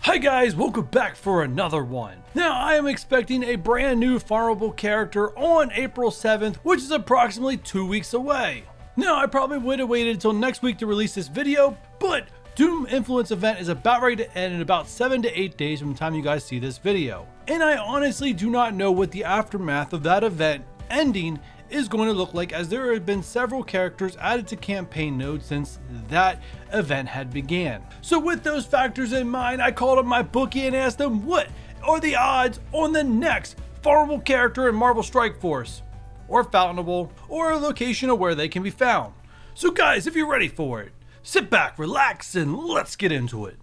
Hi guys, welcome back for another one. Now I am expecting a brand new Farmable character on April 7th, which is approximately 2 weeks away. Now I probably would have waited until next week to release this video, but Doom Influence event is about ready to end in about 7 to 8 days from the time you guys see this video. And I honestly do not know what the aftermath of that event ending is going to look like, as there have been several characters added to campaign nodes since that event had began. So with those factors in mind, I called up my bookie and asked them what are the odds on the next farmable character in Marvel Strike Force, or Fountainable, or a location of where they can be found. So guys, if you're ready for it, sit back, relax, and let's get into it.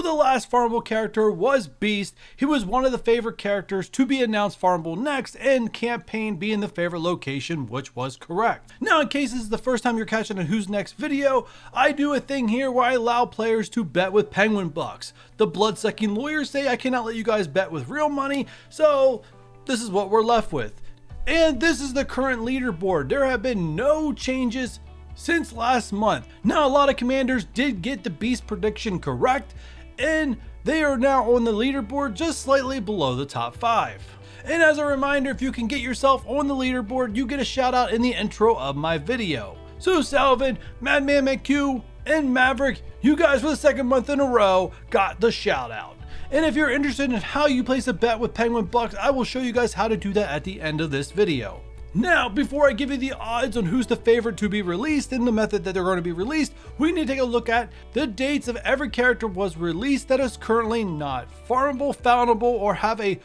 The last farmable character was Beast. He was one of the favorite characters to be announced farmable next, and campaign being the favorite location, which was correct. Now, in case this is the first time you're catching a Who's Next video, I do a thing here where I allow players to bet with penguin bucks. The blood-sucking lawyers say I cannot let you guys bet with real money, so this is what we're left with. And this is the current leaderboard. There have been no changes since last month. Now, a lot of commanders did get the Beast prediction correct, and they are now on the leaderboard just slightly below the top 5. And as a reminder, if you can get yourself on the leaderboard, you get a shout out in the intro of my video. So Salvin, Madman McQ, and Maverick, you guys for the second month in a row got the shout out. And if you're interested in how you place a bet with Penguin Bucks, I will show you guys how to do that at the end of this video. Now, before I give you the odds on who's the favorite to be released and the method that they're going to be released, we need to take a look at the dates of every character was released that is currently not farmable, foundable, or have a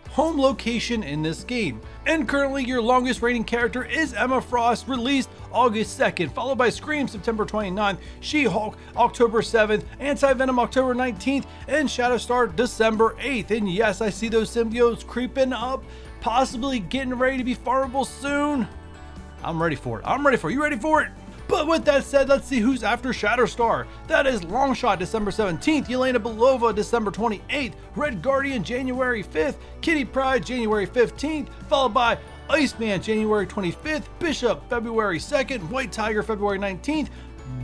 home location in this game. And currently your longest reigning character is Emma Frost, released August 2nd, followed by Scream September 29th, She-Hulk October 7th, Anti-venom October 19th, and Shatterstar December 8th. And yes, I see those symbiotes creeping up, possibly getting ready to be farmable soon. I'm ready for it. You ready for it? But with that said, let's see who's after Shatterstar. That is Longshot December 17th, Elena Belova December 28th, Red Guardian January 5th, Kitty Pryde January 15th, followed by Iceman January 25th, Bishop February 2nd, White Tiger February 19th,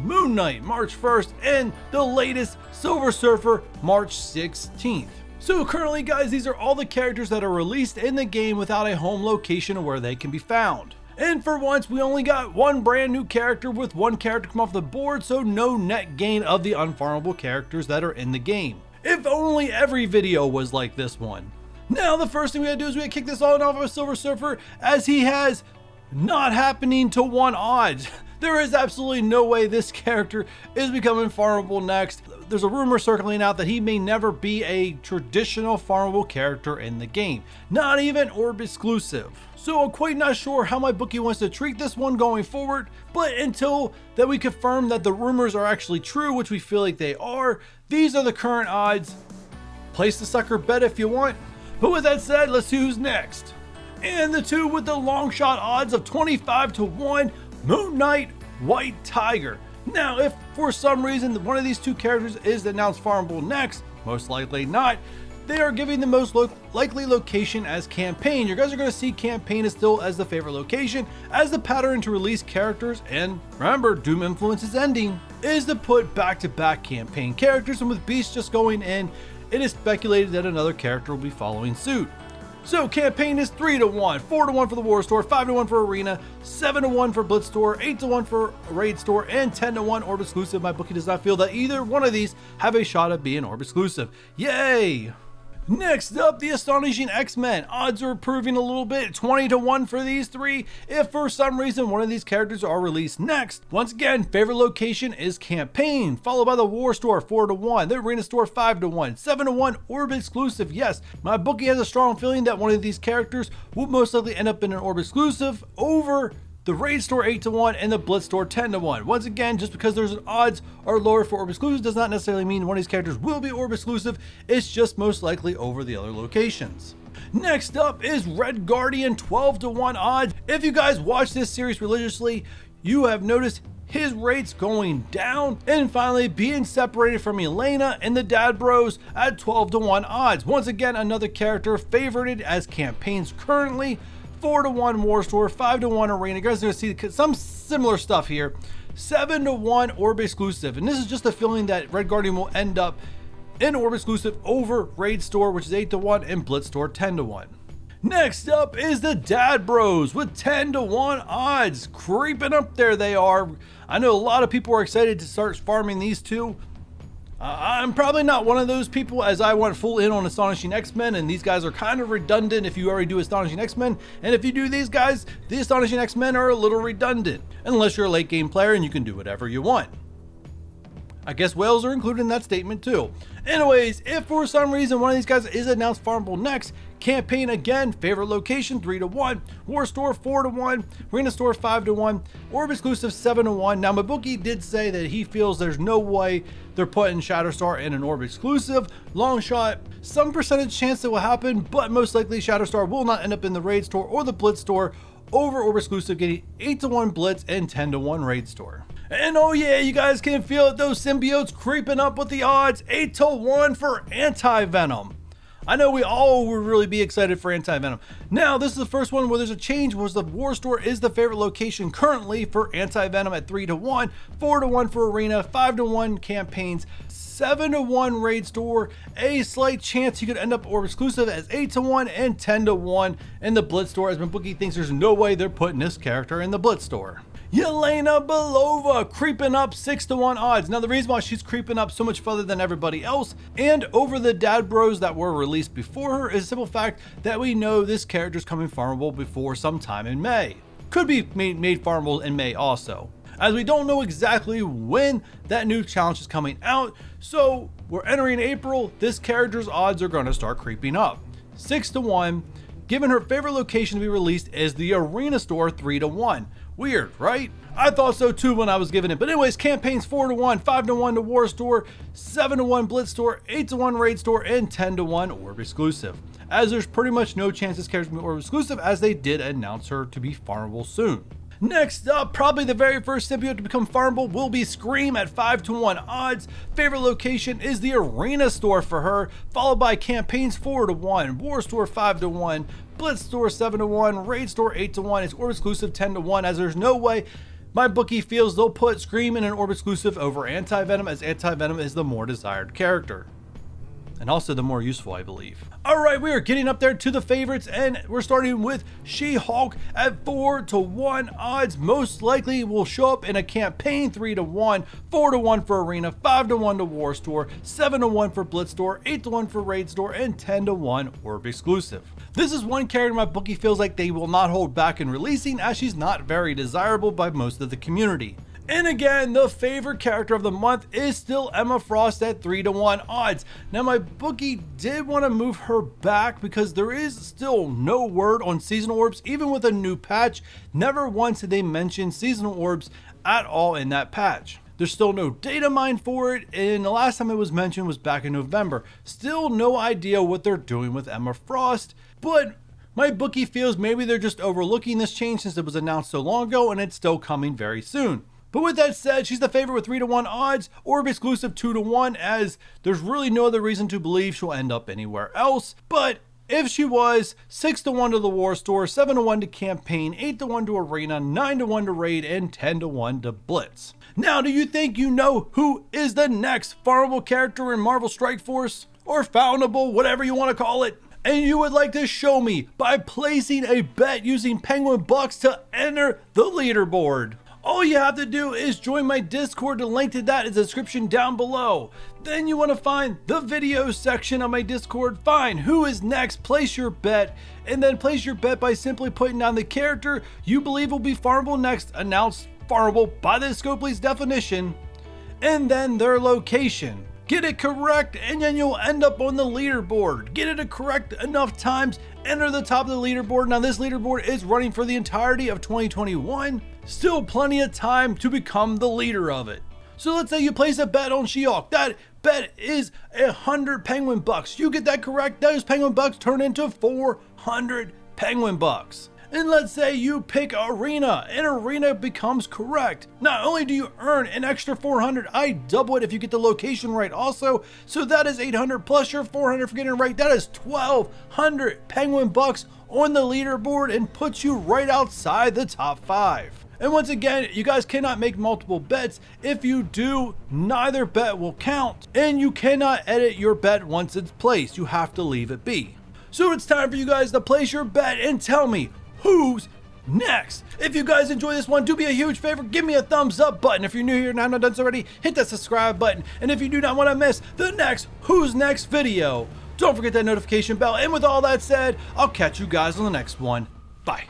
Moon Knight March 1st, and the latest Silver Surfer March 16th. So currently guys, these are all the characters that are released in the game without a home location where they can be found. And for once, we only got one brand new character with one character come off the board, so no net gain of the unfarmable characters that are in the game. If only every video was like this one. Now the first thing we gotta do is we gotta kick this all off with Silver Surfer, as he has not happening to 1 odds. There is absolutely no way this character is becoming farmable next. There's a rumor circling out that he may never be a traditional farmable character in the game, not even orb exclusive. So I'm quite not sure how my bookie wants to treat this one going forward, but until that we confirm that the rumors are actually true, which we feel like they are, these are the current odds. Place the sucker bet if you want. But with that said, let's see who's next. And the two with the long shot odds of 25 to 1, Moon Knight, White Tiger. Now, if for some reason one of these two characters is announced farmable next, most likely not, they are giving the most likely location as campaign. You guys are going to see campaign is still as the favorite location, as the pattern to release characters, and remember, Doom Influence is ending, is to put back-to-back campaign characters, and with Beast just going in, it is speculated that another character will be following suit. So campaign is 3 to 1, 4 to 1 for the War Store, 5 to 1 for Arena, 7 to 1 for Blitz Store, 8 to 1 for Raid Store, and 10 to 1 Orb exclusive. My bookie does not feel that either one of these have a shot at being Orb exclusive. Yay! Next up, the Astonishing X-Men. Odds are improving a little bit, 20 to 1 for these three. If for some reason one of these characters are released next, once again, favorite location is campaign, followed by the War Store, 4 to 1, the Arena Store, 5 to 1, 7 to 1, Orb exclusive. Yes, my bookie has a strong feeling that one of these characters will most likely end up in an Orb exclusive over the Raid Store 8 to 1 and the Blitz Store 10 to 1. Once again, just because there's an odds are lower for Orb exclusive does not necessarily mean one of these characters will be Orb exclusive. It's just most likely over the other locations. Next up is Red Guardian, 12-1 odds. If you guys watch this series religiously, you have noticed his rates going down and finally being separated from Elena and the Dad Bros at 12-1 odds. Once again, another character favorited as campaigns currently. 4-1 War Store, 5-1 Arena. You guys are going to see some similar stuff here. 7-1 Orb exclusive, and this is just a feeling that Red Guardian will end up in Orb exclusive over Raid Store, which is 8-1, and Blitz Store 10-1. Next up is the Dad Bros with 10-1 odds. Creeping up there they are. I know a lot of people are excited to start farming these two. I'm probably not one of those people, as I went full in on Astonishing X-Men, and these guys are kind of redundant if you already do Astonishing X-Men, and if you do these guys, the Astonishing X-Men are a little redundant, unless you're a late game player and you can do whatever you want. I guess whales are included in that statement too. Anyways, if for some reason one of these guys is announced farmable next, campaign again, favorite location 3-1, War Store 4-1, Arena Store 5-1, Orb exclusive 7-1. Now my bookie did say that he feels there's no way they're putting Shatterstar in an Orb exclusive. Long shot, some percentage chance it will happen, but most likely Shatterstar will not end up in the Raid Store or the Blitz Store over Orb exclusive, getting 8-1 Blitz and 10-1 Raid Store. And oh yeah, you guys can feel it, those symbiotes creeping up with the odds. 8-1 for Anti-venom. I know we all would really be excited for Anti-venom. Now, this is the first one where there's a change, was the War Store is the favorite location currently for Anti-venom at 3-1, 4-1 for Arena, 5-1 campaigns, 7-1 Raid Store. A slight chance you could end up Orb exclusive as 8-1 and 10-1 in the Blitz Store, as my bookie thinks there's no way they're putting this character in the Blitz Store. Elena Belova creeping up 6-1 odds. Now the reason why she's creeping up so much further than everybody else and over the Dad Bros that were released before her is the simple fact that we know this character is coming farmable before sometime in May. Could be made farmable in May also, as we don't know exactly when that new challenge is coming out. So we're entering April, this character's odds are going to start creeping up. 6-1, given her favorite location to be released is the Arena Store 3-1. Weird, right? I thought so too when I was given it. But anyways, campaigns 4-1, 5-1 to War Store, 7-1 Blitz Store, 8-1 Raid Store, and 10-1 Orb exclusive. As there's pretty much no chance this character will be Orb exclusive, as they did announce her to be farmable soon. Next up, probably the very first symbiote to become farmable will be Scream at 5-1 odds. Favorite location is the Arena Store for her, followed by campaigns 4-1, War Store 5-1, Blitz Store 7-1, Raid Store 8-1, it's Orb exclusive 10-1, as there's no way my bookie feels they'll put Scream in an Orb exclusive over Anti-venom, as Anti-venom is the more desired character. And also the more useful, I believe. Alright, we are getting up there to the favorites, and we're starting with She-Hulk at 4-1 odds. Most likely will show up in a campaign 3-1, 4-1 for Arena, 5-1 to War Store, 7-1 for Blitz Store, 8-1 for Raid Store, and 10-1 Orb exclusive. This is one character my bookie feels like they will not hold back in releasing, as she's not very desirable by most of the community. And again, the favorite character of the month is still Emma Frost at 3-1 odds. Now my bookie did want to move her back because there is still no word on seasonal orbs, even with a new patch. Never once did they mention seasonal orbs at all in that patch. There's still no data mine for it, and the last time it was mentioned was back in November. Still no idea what they're doing with Emma Frost, but my bookie feels maybe they're just overlooking this change since it was announced so long ago and it's still coming very soon. But with that said, she's the favorite with 3-1 odds, Orb exclusive 2-1, as there's really no other reason to believe she'll end up anywhere else. But if she was, 6-1 to the War Store, 7-1 to Campaign, 8-1 to Arena, 9-1 to Raid, and 10-1 to Blitz. Now, do you think you know who is the next farmable character in Marvel Strike Force? Or Foundable, whatever you want to call it? And you would like to show me by placing a bet using Penguin Bucks to enter the leaderboard. All you have to do is join my Discord. The link to that is in the description down below. Then you want to find the video section of my Discord. Find who is next, place your bet, and then place your bet by simply putting down the character you believe will be farmable next, announced farmable by the Scopely's definition, and then their location. Get it correct, and then you'll end up on the leaderboard. Get it correct enough times, enter the top of the leaderboard. Now this leaderboard is running for the entirety of 2021. Still plenty of time to become the leader of it. So let's say you place a bet on She-Hulk. That bet is 100 penguin bucks. You get that correct, those penguin bucks turn into 400 penguin bucks. And let's say you pick arena and arena becomes correct. Not only do you earn an extra 400, I double it if you get the location right also. So that is 800 plus your 400 for getting it right. That is 1,200 penguin bucks on the leaderboard and puts you right outside the top 5. And once again, you guys cannot make multiple bets. If you do, neither bet will count. And you cannot edit your bet once it's placed. You have to leave it be. So it's time for you guys to place your bet and tell me who's next. If you guys enjoy this one, do me a huge favor, give me a thumbs up button. If you're new here and have not done so already, hit that subscribe button. And if you do not want to miss the next Who's Next video, don't forget that notification bell. And with all that said, I'll catch you guys on the next one. Bye.